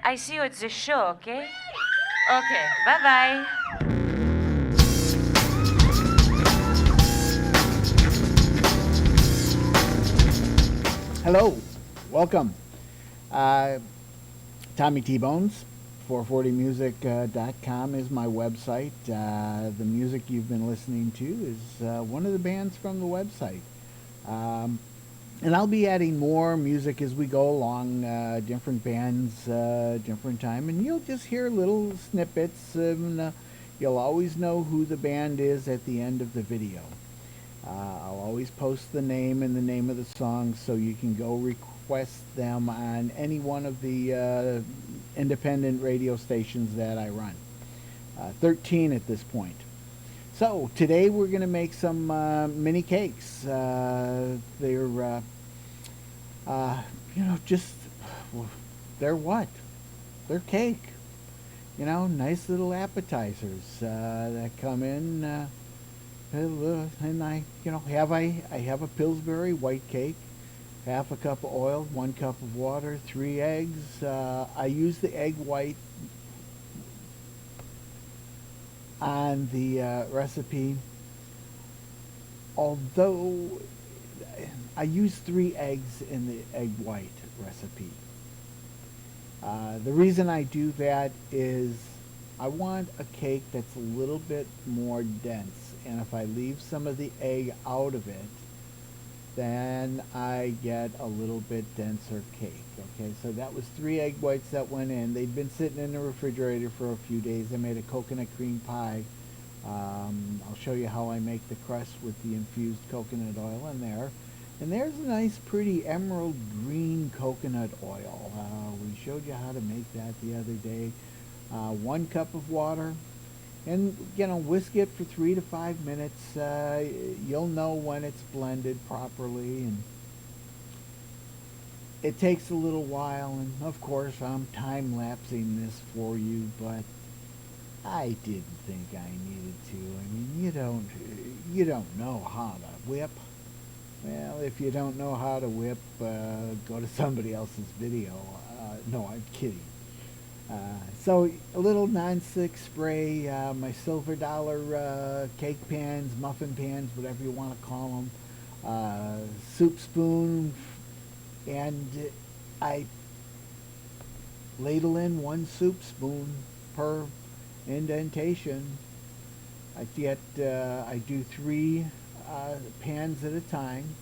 I see you at the show, okay? Okay, bye-bye. Hello, welcome. Tommy T-Bones, 440music.com is my website. The music you've been listening to is one of the bands from the website. And I'll be adding more music as we go along, different bands, different time, and you'll just hear little snippets, and you'll always know who the band is at the end of the video. I'll always post the name and the name of the song so you can go request them on any one of the independent radio stations that I run. 13 at this point. So today we're going to make some mini cakes. They're, just, they're what? They're cake. Nice little appetizers that come in. And I have a Pillsbury white cake, half a cup of oil, 1 cup of water, 3 eggs. I use the egg white on the recipe, although I use 3 eggs in the egg white recipe. The reason I do that is I want a cake that's a little bit more dense, and if I leave some of the egg out of it, then I get a little bit denser cake. Okay, so that was 3 egg whites that went in. They'd been sitting in the refrigerator for a few days. I made a coconut cream pie. I'll show you how I make the crust with the infused coconut oil in there. And there's a nice pretty emerald green coconut oil. We showed you how to make that the other day. 1 cup of water, and whisk it for 3 to 5 minutes. You'll know when it's blended properly, and it takes a little while, and of course I'm time-lapsing this for you, but I didn't think I needed to. I mean, you don't know how to whip. Well, if you don't know how to whip, go to somebody else's video. No, I'm kidding. So a little non-stick spray, my silver dollar cake pans, muffin pans, whatever you want to call them, soup spoon, and I ladle in 1 soup spoon per indentation. I do 3 pans at a time.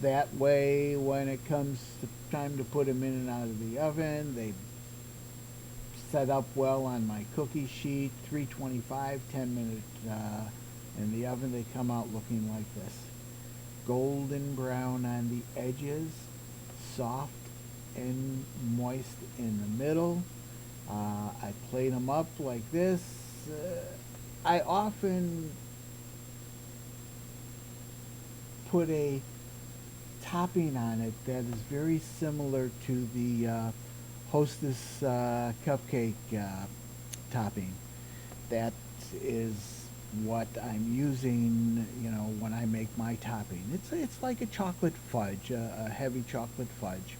That way, when it comes to time to put them in and out of the oven, they set up well on my cookie sheet, 325, 10-minute in the oven. They come out looking like this. Golden brown on the edges, soft and moist in the middle. I plate them up like this. I often put a topping on it that is very similar to the Hostess cupcake topping. That is what I'm using, when I make my topping. It's like a chocolate fudge, a heavy chocolate fudge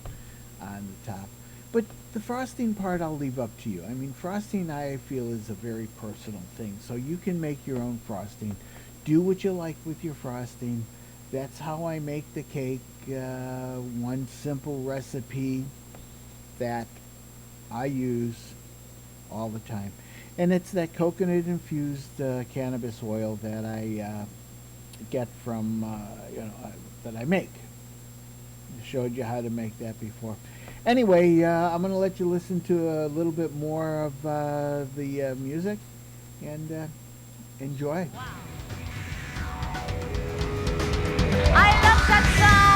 on the top. But the frosting part I'll leave up to you. I mean, frosting I feel is a very personal thing, so you can make your own frosting. Do what you like with your frosting. That's how I make the cake. One simple recipe that I use all the time, and it's that coconut infused cannabis oil that I get from that I make. I showed you how to make that before. Anyway, I'm going to let you listen to a little bit more of the music, and enjoy. Wow. I love that sound!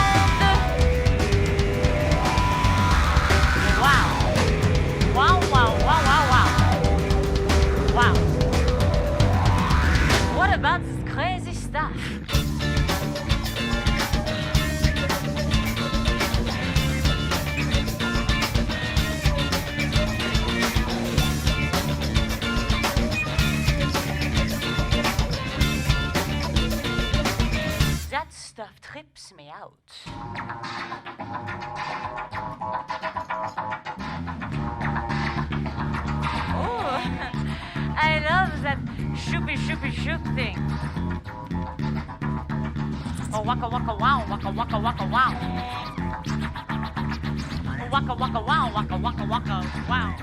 Wow. Wow, wow, wow, wow, wow. Wow. What about this crazy stuff? That stuff trips me out. shoopy shoop thing. Oh, waka waka wow, waka waka waka wow. Oh, waka waka wow, waka waka waka wow.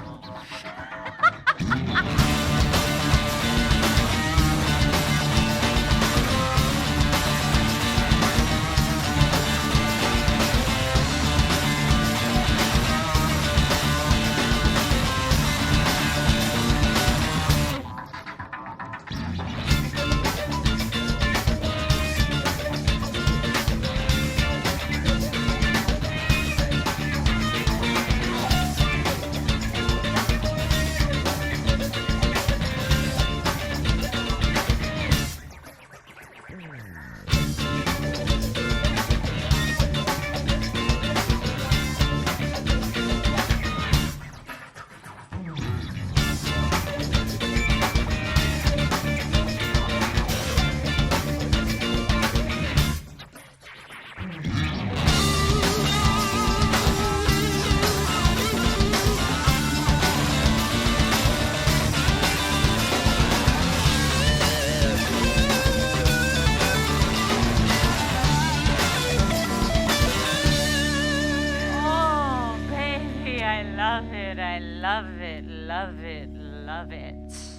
Oh, baby, I love it, love it, love it, love it.